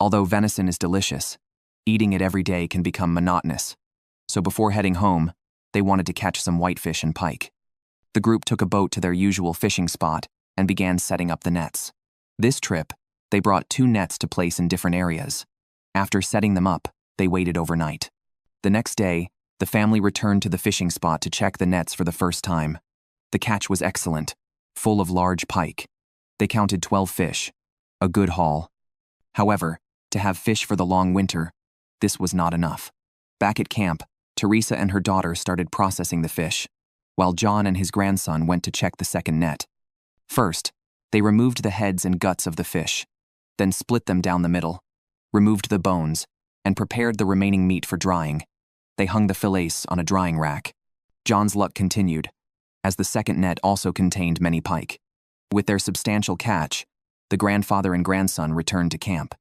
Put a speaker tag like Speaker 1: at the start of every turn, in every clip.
Speaker 1: Although venison is delicious, eating it every day can become monotonous. So before heading home, they wanted to catch some whitefish and pike. The group took a boat to their usual fishing spot and began setting up the nets. This trip, they brought 2 nets to place in different areas. After setting them up, they waited overnight. The next day, the family returned to the fishing spot to check the nets for the first time. The catch was excellent, full of large pike. They counted 12 fish, a good haul. However, to have fish for the long winter, this was not enough. Back at camp, Teresa and her daughter started processing the fish, while John and his grandson went to check the second net. First, they removed the heads and guts of the fish, then split them down the middle, removed the bones, and prepared the remaining meat for drying. They hung the fillets on a drying rack. John's luck continued, as the second net also contained many pike. With their substantial catch, the grandfather and grandson returned to camp.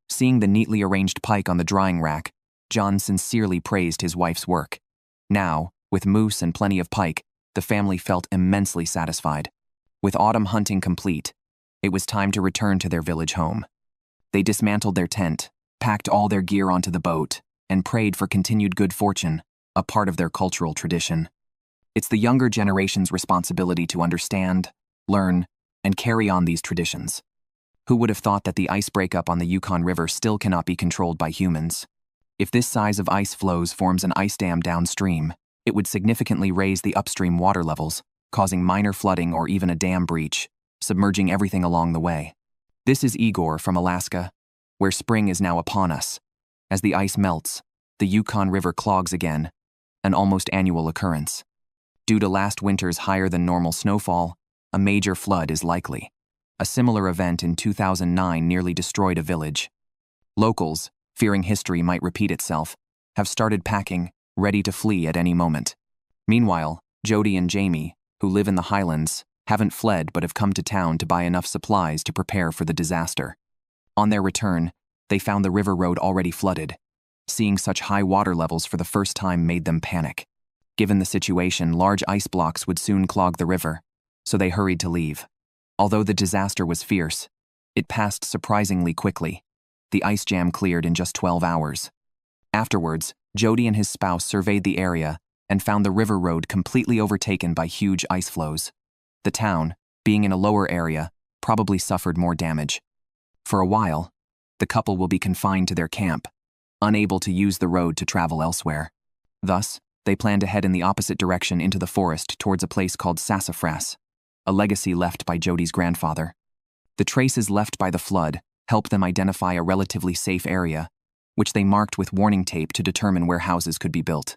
Speaker 1: Seeing the neatly arranged pike on the drying rack, John sincerely praised his wife's work. Now, with moose and plenty of pike, the family felt immensely satisfied. With autumn hunting complete, it was time to return to their village home. They dismantled their tent, packed all their gear onto the boat, and prayed for continued good fortune, a part of their cultural tradition. It's the younger generation's responsibility to understand, learn, and carry on these traditions. Who would have thought that the ice breakup on the Yukon River still cannot be controlled by humans? If this size of ice floes forms an ice dam downstream, it would significantly raise the upstream water levels, causing minor flooding or even a dam breach, submerging everything along the way. This is Igor from Alaska, where spring is now upon us. As the ice melts, the Yukon River clogs again, an almost annual occurrence. Due to last winter's higher than normal snowfall, a major flood is likely. A similar event in 2009 nearly destroyed a village. Locals, fearing history might repeat itself, have started packing, ready to flee at any moment. Meanwhile, Jody and Jamie, who live in the highlands, haven't fled but have come to town to buy enough supplies to prepare for the disaster. On their return, they found the river road already flooded. Seeing such high water levels for the first time made them panic. Given the situation, large ice blocks would soon clog the river, so they hurried to leave. Although the disaster was fierce, it passed surprisingly quickly. The ice jam cleared in just 12 hours. Afterwards, Jody and his spouse surveyed the area and found the river road completely overtaken by huge ice flows. The town, being in a lower area, probably suffered more damage. For a while, the couple will be confined to their camp, unable to use the road to travel elsewhere. Thus, they plan to head in the opposite direction into the forest towards a place called Sassafras, a legacy left by Jody's grandfather. The traces left by the flood helped them identify a relatively safe area, which they marked with warning tape to determine where houses could be built.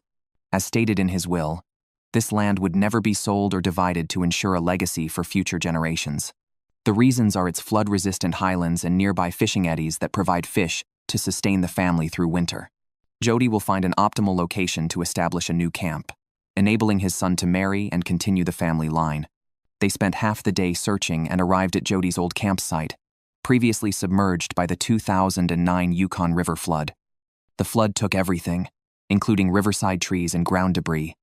Speaker 1: As stated in his will, this land would never be sold or divided to ensure a legacy for future generations. The reasons are its flood-resistant highlands and nearby fishing eddies that provide fish to sustain the family through winter. Jody will find an optimal location to establish a new camp, enabling his son to marry and continue the family line. They spent half the day searching and arrived at Jody's old campsite, previously submerged by the 2009 Yukon River flood. The flood took everything, including riverside trees and ground debris,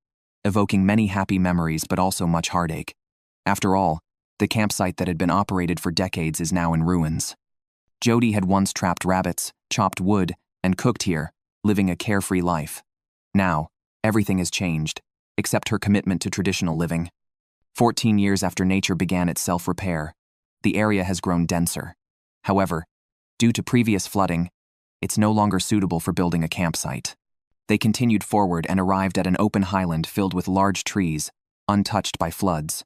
Speaker 1: evoking many happy memories but also much heartache. After all, the campsite that had been operated for decades is now in ruins. Jody had once trapped rabbits, chopped wood, and cooked here, living a carefree life. Now, everything has changed, except her commitment to traditional living. 14 years after nature began its self-repair, the area has grown denser. However, due to previous flooding, it's no longer suitable for building a campsite. They continued forward and arrived at an open highland filled with large trees, untouched by floods.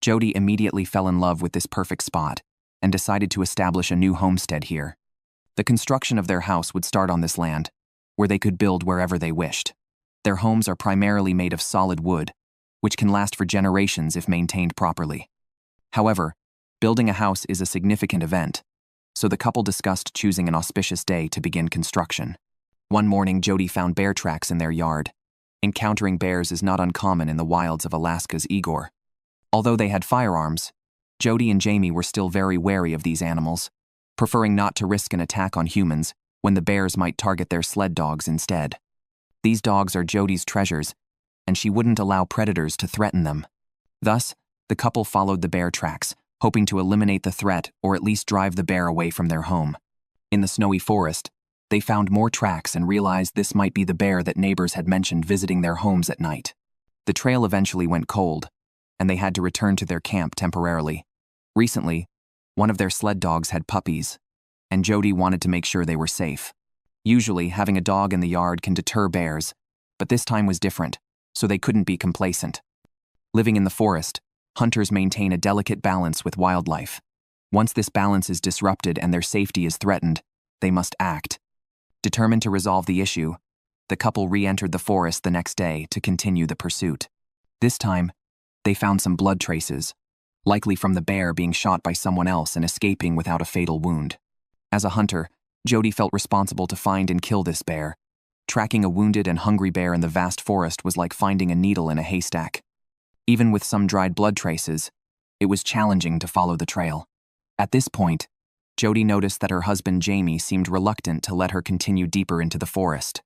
Speaker 1: Jody immediately fell in love with this perfect spot and decided to establish a new homestead here. The construction of their house would start on this land, where they could build wherever they wished. Their homes are primarily made of solid wood, which can last for generations if maintained properly. However, building a house is a significant event, so the couple discussed choosing an auspicious day to begin construction. One morning, Jody found bear tracks in their yard. Encountering bears is not uncommon in the wilds of Alaska's Igor. Although they had firearms, Jody and Jamie were still very wary of these animals, preferring not to risk an attack on humans when the bears might target their sled dogs instead. These dogs are Jody's treasures, and she wouldn't allow predators to threaten them. Thus, the couple followed the bear tracks, hoping to eliminate the threat or at least drive the bear away from their home. In the snowy forest, they found more tracks and realized this might be the bear that neighbors had mentioned visiting their homes at night. The trail eventually went cold, and they had to return to their camp temporarily. Recently, one of their sled dogs had puppies, and Jody wanted to make sure they were safe. Usually, having a dog in the yard can deter bears, but this time was different, so they couldn't be complacent. Living in the forest, hunters maintain a delicate balance with wildlife. Once this balance is disrupted and their safety is threatened, they must act. Determined to resolve the issue, the couple re-entered the forest the next day to continue the pursuit. This time, they found some blood traces, likely from the bear being shot by someone else and escaping without a fatal wound. As a hunter, Jody felt responsible to find and kill this bear. Tracking a wounded and hungry bear in the vast forest was like finding a needle in a haystack. Even with some dried blood traces, it was challenging to follow the trail. At this point, Jody noticed that her husband Jamie seemed reluctant to let her continue deeper into the forest.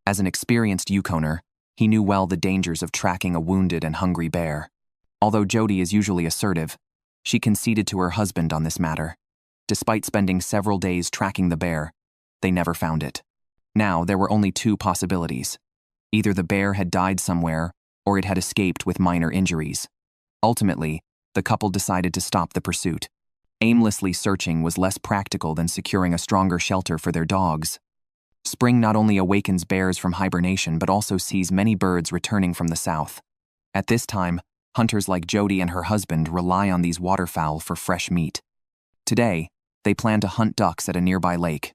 Speaker 1: As an experienced Yukoner, he knew well the dangers of tracking a wounded and hungry bear. Although Jody is usually assertive, she conceded to her husband on this matter. Despite spending several days tracking the bear, they never found it. Now, there were only two possibilities. Either the bear had died somewhere, or it had escaped with minor injuries. Ultimately, the couple decided to stop the pursuit. Aimlessly searching was less practical than securing a stronger shelter for their dogs. Spring not only awakens bears from hibernation but also sees many birds returning from the south. At this time, hunters like Jody and her husband rely on these waterfowl for fresh meat. Today, they plan to hunt ducks at a nearby lake.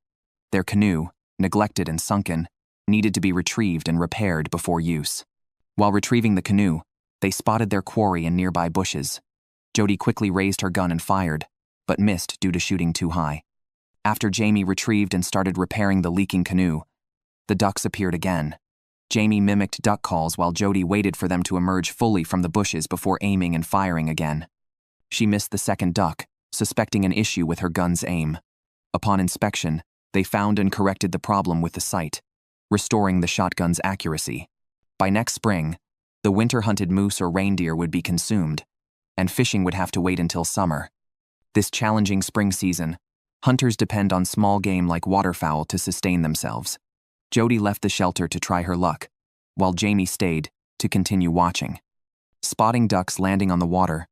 Speaker 1: Their canoe, neglected and sunken, needed to be retrieved and repaired before use. While retrieving the canoe, they spotted their quarry in nearby bushes. Jody quickly raised her gun and fired, but missed due to shooting too high. After Jamie retrieved and started repairing the leaking canoe, the ducks appeared again. Jamie mimicked duck calls while Jody waited for them to emerge fully from the bushes before aiming and firing again. She missed the second duck, suspecting an issue with her gun's aim. Upon inspection, they found and corrected the problem with the sight, restoring the shotgun's accuracy. By next spring, the winter-hunted moose or reindeer would be consumed, and fishing would have to wait until summer. This challenging spring season, hunters depend on small game like waterfowl to sustain themselves. Jody left the shelter to try her luck, while Jamie stayed to continue watching. Spotting ducks landing on the water,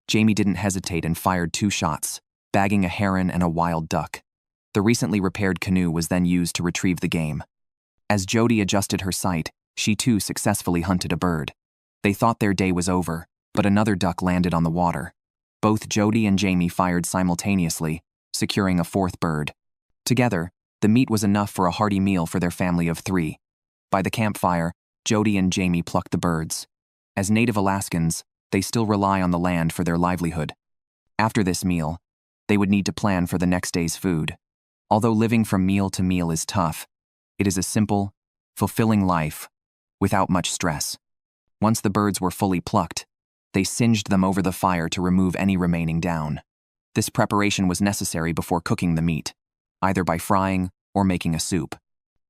Speaker 1: Jamie didn't hesitate and fired 2 shots, bagging a heron and a wild duck. The recently repaired canoe was then used to retrieve the game. As Jody adjusted her sight, she too successfully hunted a bird. They thought their day was over, but another duck landed on the water. Both Jody and Jamie fired simultaneously, securing a 4th bird. Together, the meat was enough for a hearty meal for their family of 3. By the campfire, Jody and Jamie plucked the birds. As native Alaskans, they still rely on the land for their livelihood. After this meal, they would need to plan for the next day's food. Although living from meal to meal is tough, it is a simple, fulfilling life without much stress. Once the birds were fully plucked, they singed them over the fire to remove any remaining down. This preparation was necessary before cooking the meat, either by frying or making a soup.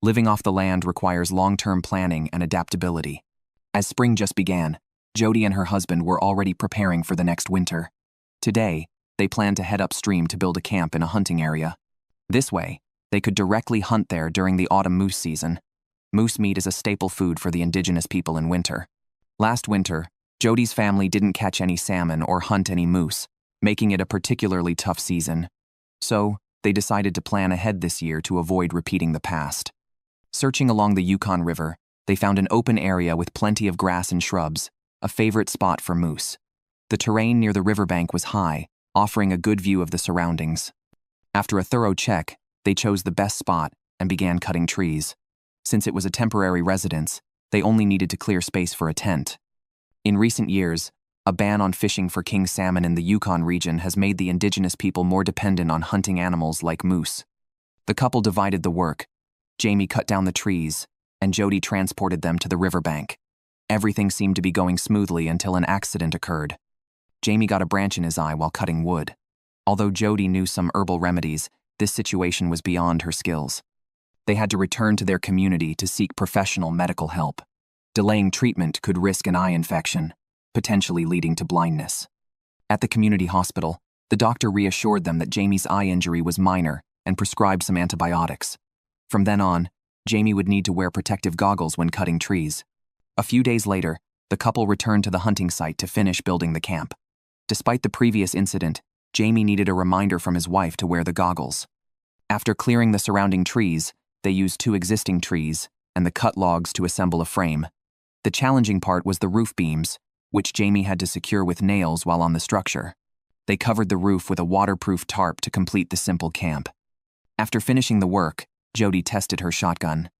Speaker 1: Living off the land requires long-term planning and adaptability. As spring just began, Jody and her husband were already preparing for the next winter. Today, they planned to head upstream to build a camp in a hunting area. This way, they could directly hunt there during the autumn moose season. Moose meat is a staple food for the indigenous people in winter. Last winter, Jody's family didn't catch any salmon or hunt any moose, making it a particularly tough season. So, they decided to plan ahead this year to avoid repeating the past. Searching along the Yukon River, they found an open area with plenty of grass and shrubs, a favorite spot for moose. The terrain near the riverbank was high, offering a good view of the surroundings. After a thorough check, they chose the best spot and began cutting trees. Since it was a temporary residence, they only needed to clear space for a tent. In recent years, a ban on fishing for king salmon in the Yukon region has made the indigenous people more dependent on hunting animals like moose. The couple divided the work. Jamie cut down the trees, and Jody transported them to the riverbank. Everything seemed to be going smoothly until an accident occurred. Jamie got a branch in his eye while cutting wood. Although Jody knew some herbal remedies, this situation was beyond her skills. They had to return to their community to seek professional medical help. Delaying treatment could risk an eye infection, potentially leading to blindness. At the community hospital, the doctor reassured them that Jamie's eye injury was minor and prescribed some antibiotics. From then on, Jamie would need to wear protective goggles when cutting trees. A few days later, the couple returned to the hunting site to finish building the camp. Despite the previous incident, Jamie needed a reminder from his wife to wear the goggles. After clearing the surrounding trees, they used 2 existing trees and the cut logs to assemble a frame. The challenging part was the roof beams, which Jamie had to secure with nails while on the structure. They covered the roof with a waterproof tarp to complete the simple camp. After finishing the work, Jody tested her shotgun.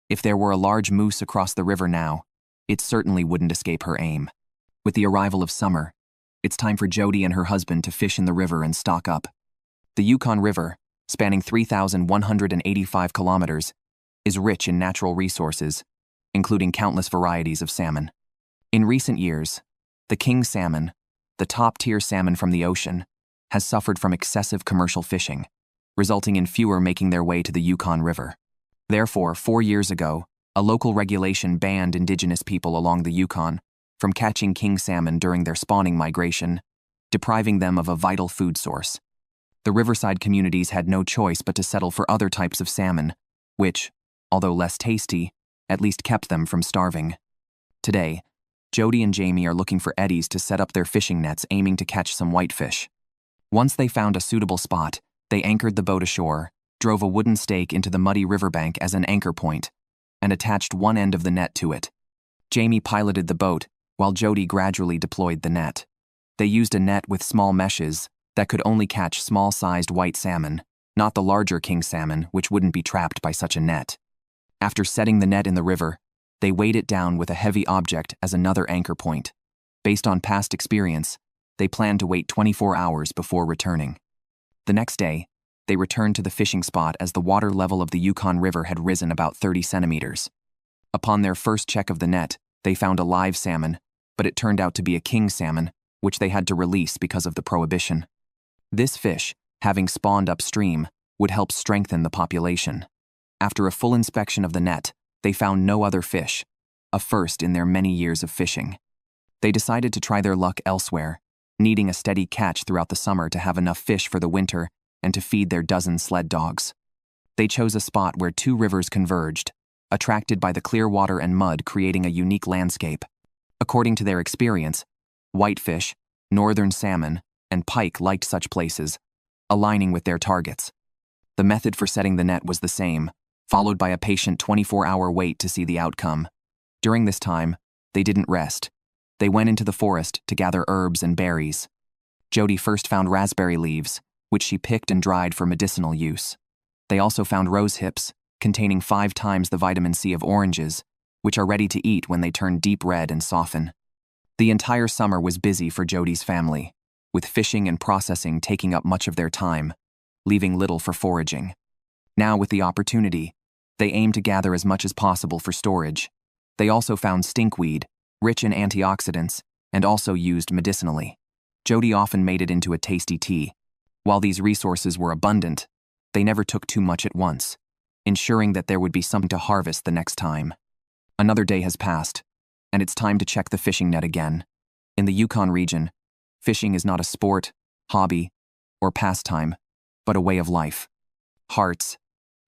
Speaker 1: If there were a large moose across the river now, it certainly wouldn't escape her aim. With the arrival of summer, it's time for Jody and her husband to fish in the river and stock up. The Yukon River, spanning 3,185 kilometers, is rich in natural resources, including countless varieties of salmon. In recent years, the king salmon, the top-tier salmon from the ocean, has suffered from excessive commercial fishing, resulting in fewer making their way to the Yukon River. Therefore, 4 years ago, a local regulation banned indigenous people along the Yukon from catching king salmon during their spawning migration, depriving them of a vital food source. The riverside communities had no choice but to settle for other types of salmon, which, although less tasty, at least kept them from starving. Today, Jody and Jamie are looking for eddies to set up their fishing nets aiming to catch some whitefish. Once they found a suitable spot, they anchored the boat ashore, drove a wooden stake into the muddy riverbank as an anchor point, and attached one end of the net to it. Jamie piloted the boat, while Jody gradually deployed the net. They used a net with small meshes that could only catch small-sized white salmon, not the larger king salmon, which wouldn't be trapped by such a net. After setting the net in the river, they weighed it down with a heavy object as another anchor point. Based on past experience, they planned to wait 24 hours before returning. The next day, they returned to the fishing spot as the water level of the Yukon River had risen about 30 centimeters. Upon their first check of the net, they found a live salmon, but it turned out to be a king salmon, which they had to release because of the prohibition. This fish, having spawned upstream, would help strengthen the population. After a full inspection of the net, they found no other fish, a first in their many years of fishing. They decided to try their luck elsewhere, needing a steady catch throughout the summer to have enough fish for the winter and to feed their dozen sled dogs. They chose a spot where 2 rivers converged, attracted by the clear water and mud creating a unique landscape. According to their experience, whitefish, northern salmon, and pike liked such places, aligning with their targets. The method for setting the net was the same, followed by a patient 24-hour wait to see the outcome. During this time, they didn't rest. They went into the forest to gather herbs and berries. Jody first found raspberry leaves, which she picked and dried for medicinal use. They also found rose hips, containing 5 times the vitamin C of oranges, which are ready to eat when they turn deep red and soften. The entire summer was busy for Jody's family, with fishing and processing taking up much of their time, leaving little for foraging. Now, with the opportunity, they aimed to gather as much as possible for storage. They also found stinkweed, rich in antioxidants, and also used medicinally. Jody often made it into a tasty tea. While these resources were abundant, they never took too much at once, ensuring that there would be something to harvest the next time. Another day has passed, and it's time to check the fishing net again. In the Yukon region, fishing is not a sport, hobby, or pastime, but a way of life. Hearts,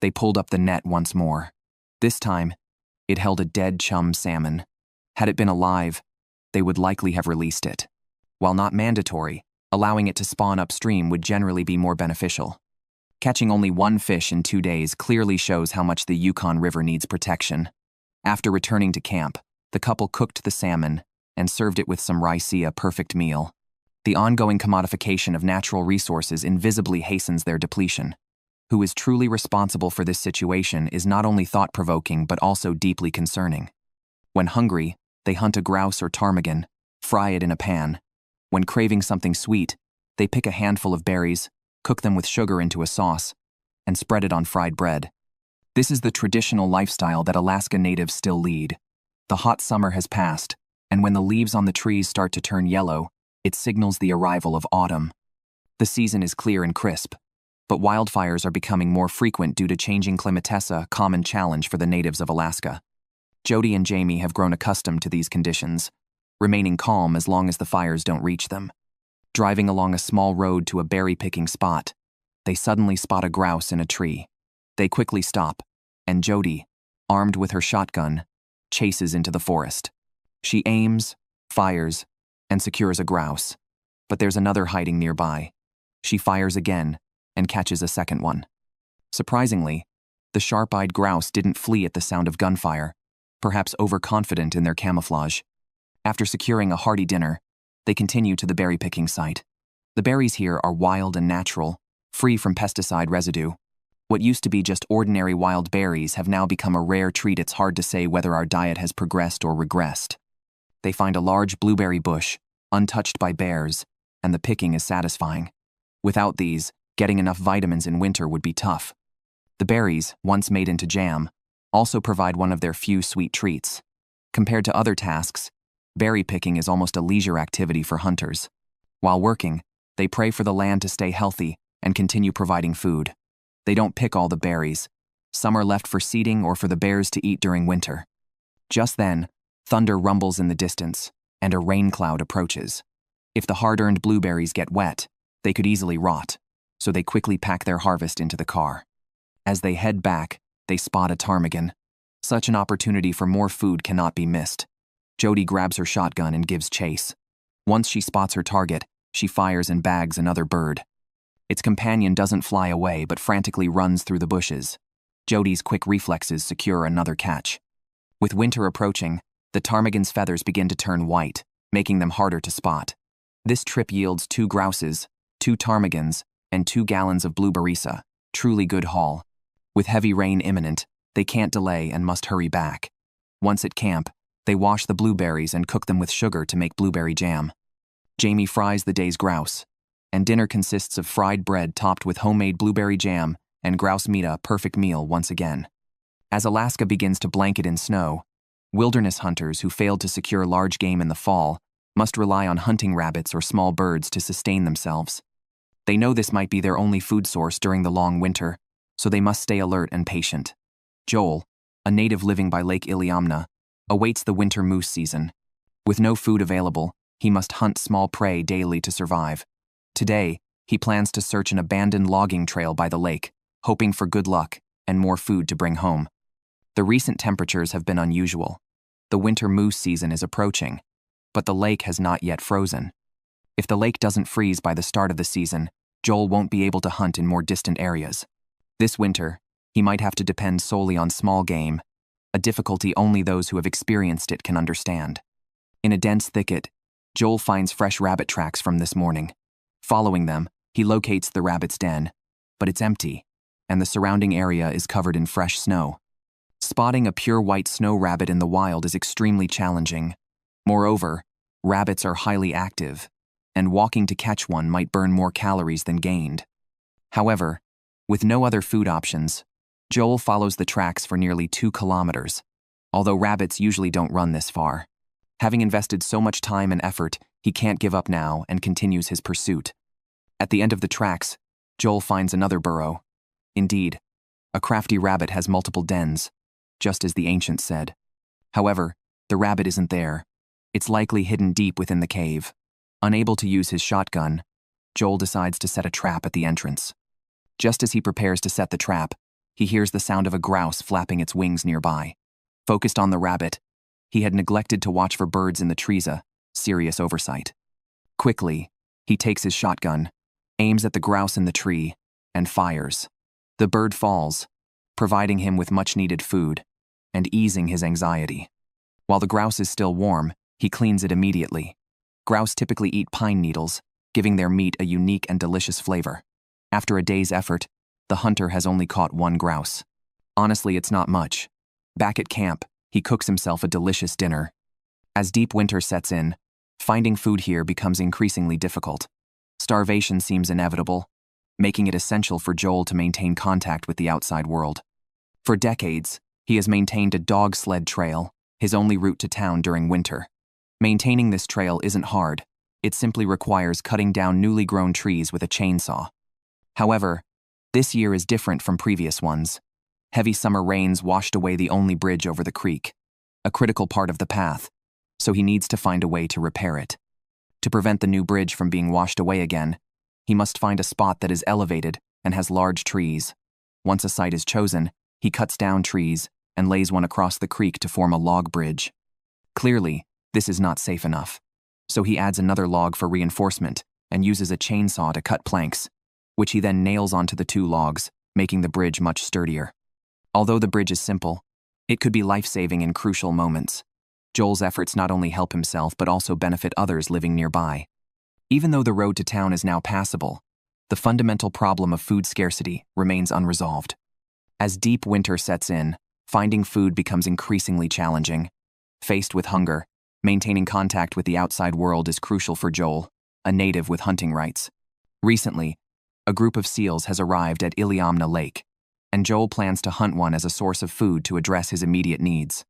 Speaker 1: they pulled up the net once more. This time, it held a dead chum salmon. Had it been alive, they would likely have released it. While not mandatory, allowing it to spawn upstream would generally be more beneficial. Catching only 1 fish in 2 days clearly shows how much the Yukon River needs protection. After returning to camp, the couple cooked the salmon and served it with some raicea perfect meal. The ongoing commodification of natural resources invisibly hastens their depletion. Who is truly responsible for this situation is not only thought-provoking but also deeply concerning. When hungry, they hunt a grouse or ptarmigan, fry it in a pan. When craving something sweet, they pick a handful of berries, cook them with sugar into a sauce, and spread it on fried bread. This is the traditional lifestyle that Alaska natives still lead. The hot summer has passed, and when the leaves on the trees start to turn yellow, it signals the arrival of autumn. The season is clear and crisp, but wildfires are becoming more frequent due to changing climates, a common challenge for the natives of Alaska. Jody and Jamie have grown accustomed to these conditions, remaining calm as long as the fires don't reach them. Driving along a small road to a berry-picking spot, they suddenly spot a grouse in a tree. They quickly stop, and Jody, armed with her shotgun, chases into the forest. She aims, fires, and secures a grouse. But there's another hiding nearby. She fires again and catches a second one. Surprisingly, the sharp-eyed grouse didn't flee at the sound of gunfire, perhaps overconfident in their camouflage. After securing a hearty dinner, they continue to the berry-picking site. The berries here are wild and natural, free from pesticide residue. What used to be just ordinary wild berries have now become a rare treat. It's hard to say whether our diet has progressed or regressed. They find a large blueberry bush, untouched by bears, and the picking is satisfying. Without these, getting enough vitamins in winter would be tough. The berries, once made into jam, also provide one of their few sweet treats. Compared to other tasks, berry picking is almost a leisure activity for hunters. While working, they pray for the land to stay healthy and continue providing food. They don't pick all the berries. Some are left for seeding or for the bears to eat during winter. Just then, thunder rumbles in the distance, and a rain cloud approaches. If the hard-earned blueberries get wet, they could easily rot, so they quickly pack their harvest into the car. As they head back, they spot a ptarmigan. Such an opportunity for more food cannot be missed. Jody grabs her shotgun and gives chase. Once she spots her target, she fires and bags another bird. Its companion doesn't fly away but frantically runs through the bushes. Jody's quick reflexes secure another catch. With winter approaching, the ptarmigan's feathers begin to turn white, making them harder to spot. This trip yields 2 grouses, 2 ptarmigans, and 2 gallons of blueberries. Truly good haul. With heavy rain imminent, they can't delay and must hurry back. Once at camp, they wash the blueberries and cook them with sugar to make blueberry jam. Jamie fries the day's grouse, and dinner consists of fried bread topped with homemade blueberry jam and grouse meat, a perfect meal once again. As Alaska begins to blanket in snow, wilderness hunters who failed to secure large game in the fall must rely on hunting rabbits or small birds to sustain themselves. They know this might be their only food source during the long winter, so they must stay alert and patient. Joel, a native living by Lake Iliamna, awaits the winter moose season. With no food available, he must hunt small prey daily to survive. Today, he plans to search an abandoned logging trail by the lake, hoping for good luck and more food to bring home. The recent temperatures have been unusual. The winter moose season is approaching, but the lake has not yet frozen. If the lake doesn't freeze by the start of the season, Joel won't be able to hunt in more distant areas. This winter, he might have to depend solely on small game, a difficulty only those who have experienced it can understand. In a dense thicket, Joel finds fresh rabbit tracks from this morning. Following them, he locates the rabbit's den, but it's empty, and the surrounding area is covered in fresh snow. Spotting a pure white snow rabbit in the wild is extremely challenging. Moreover, rabbits are highly active, and walking to catch one might burn more calories than gained. However, with no other food options, Joel follows the tracks for nearly 2 kilometers, although rabbits usually don't run this far. Having invested so much time and effort, he can't give up now and continues his pursuit. At the end of the tracks, Joel finds another burrow. Indeed, a crafty rabbit has multiple dens, just as the ancients said. However, the rabbit isn't there. It's likely hidden deep within the cave. Unable to use his shotgun, Joel decides to set a trap at the entrance. Just as he prepares to set the trap, he hears the sound of a grouse flapping its wings nearby. Focused on the rabbit, he had neglected to watch for birds in the trees, a serious oversight. Quickly, he takes his shotgun, aims at the grouse in the tree, and fires. The bird falls, providing him with much-needed food and easing his anxiety. While the grouse is still warm, he cleans it immediately. Grouse typically eat pine needles, giving their meat a unique and delicious flavor. After a day's effort, the hunter has only caught 1 grouse. Honestly, it's not much. Back at camp, he cooks himself a delicious dinner. As deep winter sets in, finding food here becomes increasingly difficult. Starvation seems inevitable, making it essential for Joel to maintain contact with the outside world. For decades, he has maintained a dog sled trail, his only route to town during winter. Maintaining this trail isn't hard. It simply requires cutting down newly grown trees with a chainsaw. However, this year is different from previous ones. Heavy summer rains washed away the only bridge over the creek, a critical part of the path, so he needs to find a way to repair it. To prevent the new bridge from being washed away again, he must find a spot that is elevated and has large trees. Once a site is chosen, he cuts down trees and lays one across the creek to form a log bridge. Clearly, this is not safe enough, so he adds another log for reinforcement and uses a chainsaw to cut planks, which he then nails onto the two logs, making the bridge much sturdier. Although the bridge is simple, it could be life-saving in crucial moments. Joel's efforts not only help himself but also benefit others living nearby. Even though the road to town is now passable, the fundamental problem of food scarcity remains unresolved. As deep winter sets in, finding food becomes increasingly challenging. Faced with hunger, maintaining contact with the outside world is crucial for Joel, a native with hunting rights. Recently, a group of seals has arrived at Iliamna Lake, and Joel plans to hunt one as a source of food to address his immediate needs.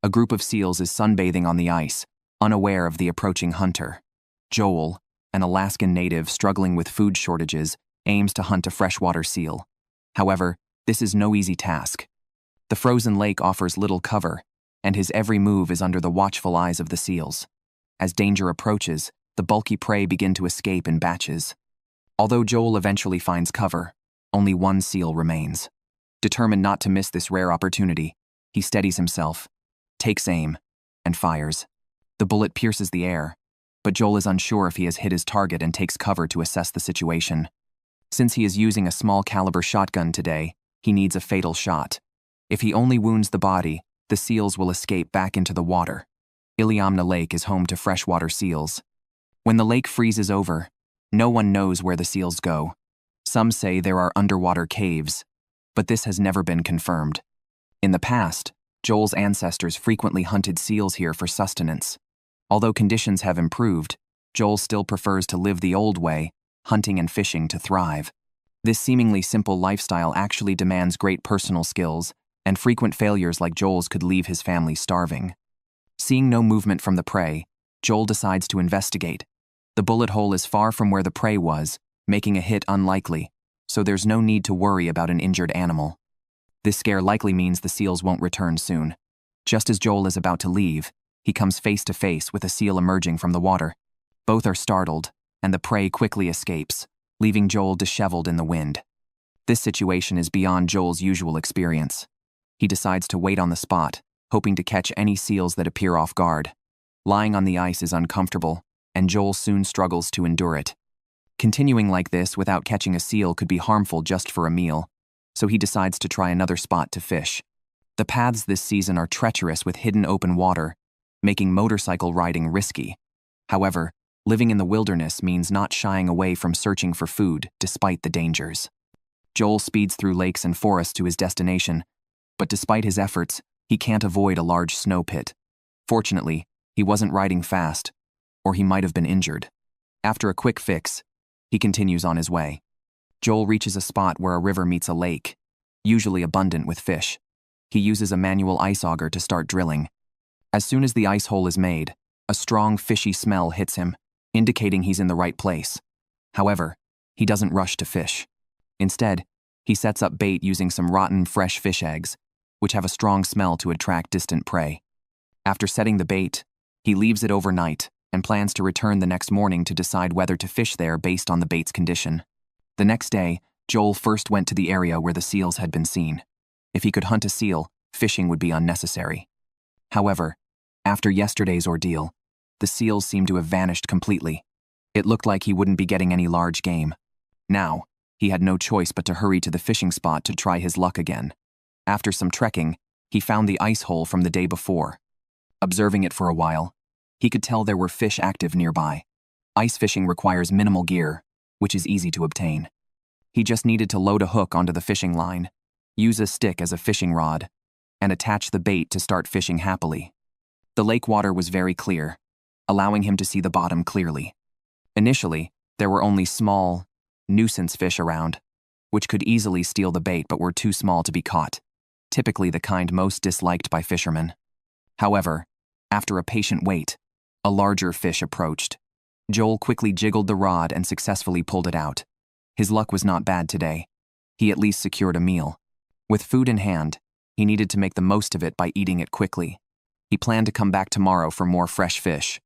Speaker 1: A group of seals is sunbathing on the ice, unaware of the approaching hunter. Joel, an Alaskan native struggling with food shortages, aims to hunt a freshwater seal. However, this is no easy task. The frozen lake offers little cover, and his every move is under the watchful eyes of the seals. As danger approaches, the bulky prey begin to escape in batches. Although Joel eventually finds cover, only one seal remains. Determined not to miss this rare opportunity, he steadies himself, takes aim, and fires. The bullet pierces the air, but Joel is unsure if he has hit his target and takes cover to assess the situation. Since he is using a small caliber shotgun today, he needs a fatal shot. If he only wounds the body, the seals will escape back into the water. Iliamna Lake is home to freshwater seals. When the lake freezes over, no one knows where the seals go. Some say there are underwater caves, but this has never been confirmed. In the past, Joel's ancestors frequently hunted seals here for sustenance. Although conditions have improved, Joel still prefers to live the old way, hunting and fishing to thrive. This seemingly simple lifestyle actually demands great personal skills, and frequent failures like Joel's could leave his family starving. Seeing no movement from the prey, Joel decides to investigate. The bullet hole is far from where the prey was, making a hit unlikely, so there's no need to worry about an injured animal. This scare likely means the seals won't return soon. Just as Joel is about to leave, he comes face to face with a seal emerging from the water. Both are startled, and the prey quickly escapes, leaving Joel disheveled in the wind. This situation is beyond Joel's usual experience. He decides to wait on the spot, hoping to catch any seals that appear off guard. Lying on the ice is uncomfortable, and Joel soon struggles to endure it. Continuing like this without catching a seal could be harmful just for a meal, so he decides to try another spot to fish. The paths this season are treacherous with hidden open water, making motorcycle riding risky. However, living in the wilderness means not shying away from searching for food despite the dangers. Joel speeds through lakes and forests to his destination, but despite his efforts, he can't avoid a large snow pit. Fortunately, he wasn't riding fast, or he might have been injured. After a quick fix, he continues on his way. Joel reaches a spot where a river meets a lake, usually abundant with fish. He uses a manual ice auger to start drilling. As soon as the ice hole is made, a strong fishy smell hits him, indicating he's in the right place. However, he doesn't rush to fish. Instead, he sets up bait using some rotten fresh fish eggs, which have a strong smell to attract distant prey. After setting the bait, he leaves it overnight and plans to return the next morning to decide whether to fish there based on the bait's condition. The next day, Joel first went to the area where the seals had been seen. If he could hunt a seal, fishing would be unnecessary. However, after yesterday's ordeal, the seals seemed to have vanished completely. It looked like he wouldn't be getting any large game. Now, he had no choice but to hurry to the fishing spot to try his luck again. After some trekking, he found the ice hole from the day before. Observing it for a while, he could tell there were fish active nearby. Ice fishing requires minimal gear, which is easy to obtain. He just needed to load a hook onto the fishing line, use a stick as a fishing rod, and attach the bait to start fishing happily. The lake water was very clear, allowing him to see the bottom clearly. Initially, there were only small, nuisance fish around, which could easily steal the bait but were too small to be caught, typically the kind most disliked by fishermen. However, after a patient wait, a larger fish approached. Joel quickly jiggled the rod and successfully pulled it out. His luck was not bad today. He at least secured a meal. With food in hand, he needed to make the most of it by eating it quickly. He planned to come back tomorrow for more fresh fish.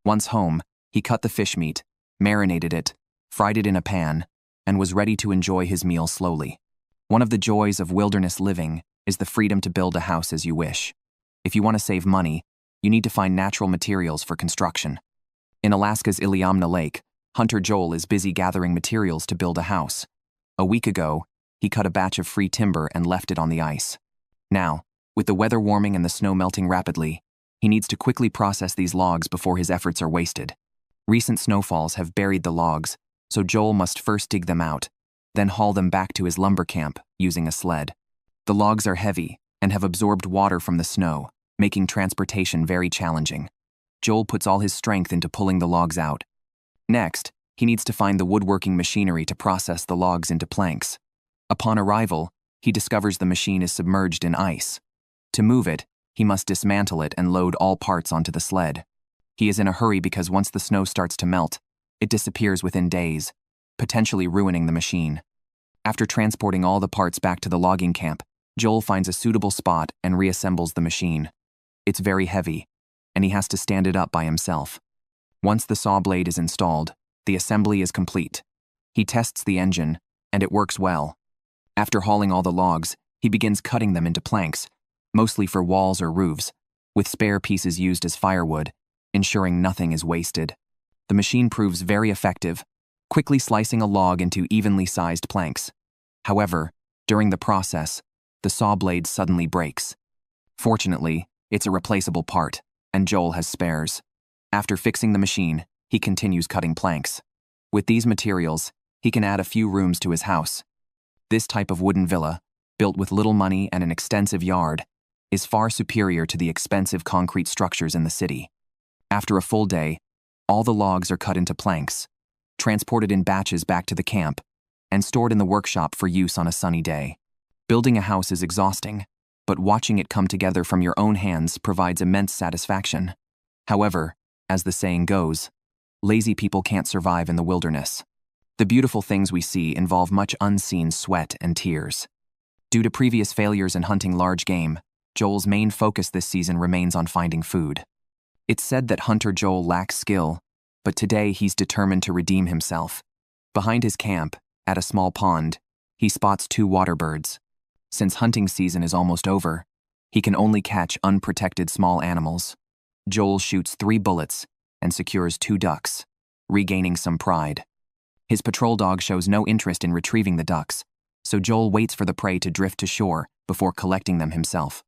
Speaker 1: Once home, he cut the fish meat, marinated it, fried it in a pan, and was ready to enjoy his meal slowly. One of the joys of wilderness living is the freedom to build a house as you wish. If you want to save money, you need to find natural materials for construction. In Alaska's Iliamna Lake, Hunter Joel is busy gathering materials to build a house. A week ago, he cut a batch of free timber and left it on the ice. Now, with the weather warming and the snow melting rapidly, he needs to quickly process these logs before his efforts are wasted. Recent snowfalls have buried the logs, so Joel must first dig them out, then haul them back to his lumber camp using a sled. The logs are heavy and have absorbed water from the snow, making transportation very challenging. Joel puts all his strength into pulling the logs out. Next, he needs to find the woodworking machinery to process the logs into planks. Upon arrival, he discovers the machine is submerged in ice. To move it, he must dismantle it and load all parts onto the sled. He is in a hurry because once the snow starts to melt, it disappears within days, potentially ruining the machine. After transporting all the parts back to the logging camp, Joel finds a suitable spot and reassembles the machine. It's very heavy, and he has to stand it up by himself. Once the saw blade is installed, the assembly is complete. He tests the engine, and it works well. After hauling all the logs, he begins cutting them into planks, mostly for walls or roofs, with spare pieces used as firewood, ensuring nothing is wasted. The machine proves very effective, quickly slicing a log into evenly sized planks. However, during the process, the saw blade suddenly breaks. Fortunately, it's a replaceable part, and Joel has spares. After fixing the machine, he continues cutting planks. With these materials, he can add a few rooms to his house. This type of wooden villa, built with little money and an extensive yard, is far superior to the expensive concrete structures in the city. After a full day, all the logs are cut into planks, transported in batches back to the camp, and stored in the workshop for use on a sunny day. Building a house is exhausting, but watching it come together from your own hands provides immense satisfaction. However, as the saying goes, lazy people can't survive in the wilderness. The beautiful things we see involve much unseen sweat and tears. Due to previous failures in hunting large game, Joel's main focus this season remains on finding food. It's said that Hunter Joel lacks skill, but today he's determined to redeem himself. Behind his camp, at a small pond, he spots 2 water birds. Since hunting season is almost over, he can only catch unprotected small animals. Joel shoots 3 bullets and secures 2 ducks, regaining some pride. His patrol dog shows no interest in retrieving the ducks, so Joel waits for the prey to drift to shore before collecting them himself.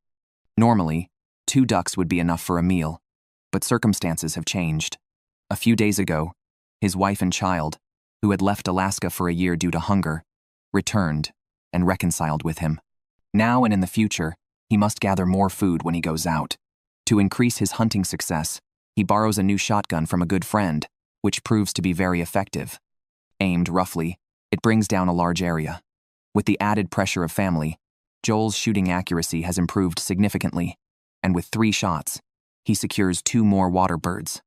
Speaker 1: Normally, 2 ducks would be enough for a meal, but circumstances have changed. A few days ago, his wife and child, who had left Alaska for a year due to hunger, returned and reconciled with him. Now and in the future, he must gather more food when he goes out. To increase his hunting success, he borrows a new shotgun from a good friend, which proves to be very effective. Aimed roughly, it brings down a large area. With the added pressure of family, Joel's shooting accuracy has improved significantly, and with 3 shots, he secures 2 more water birds.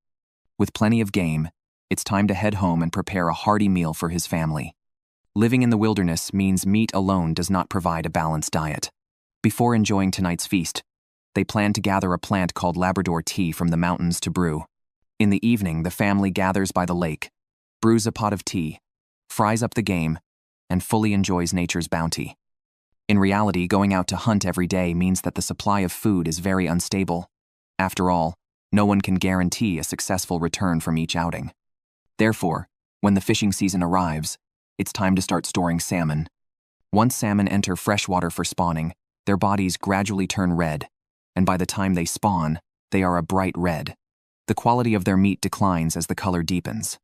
Speaker 1: With plenty of game, it's time to head home and prepare a hearty meal for his family. Living in the wilderness means meat alone does not provide a balanced diet. Before enjoying tonight's feast, they plan to gather a plant called Labrador tea from the mountains to brew. In the evening, the family gathers by the lake, brews a pot of tea, fries up the game, and fully enjoys nature's bounty. In reality, going out to hunt every day means that the supply of food is very unstable. After all, no one can guarantee a successful return from each outing. Therefore, when the fishing season arrives, it's time to start storing salmon. Once salmon enter freshwater for spawning, their bodies gradually turn red, and by the time they spawn, they are a bright red. The quality of their meat declines as the color deepens.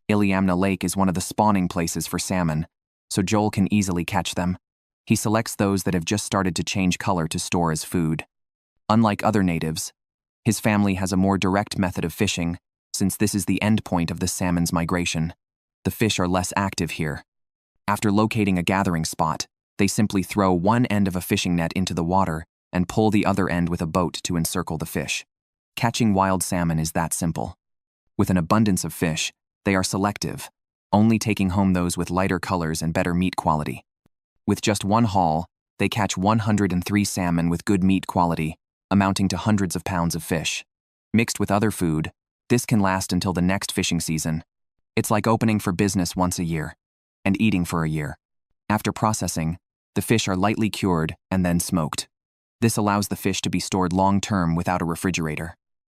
Speaker 1: Iliamna Lake is one of the spawning places for salmon, so Joel can easily catch them. He selects those that have just started to change color to store as food. Unlike other natives, his family has a more direct method of fishing, since this is the end point of the salmon's migration. The fish are less active here. After locating a gathering spot, they simply throw one end of a fishing net into the water and pull the other end with a boat to encircle the fish. Catching wild salmon is that simple. With an abundance of fish, they are selective, only taking home those with lighter colors and better meat quality. With just one haul, they catch 103 salmon with good meat quality, amounting to hundreds of pounds of fish. Mixed with other food, this can last until the next fishing season. It's like opening for business once a year. and eating for a year. After processing, the fish are lightly cured and then smoked. This allows the fish to be stored long-term without a refrigerator.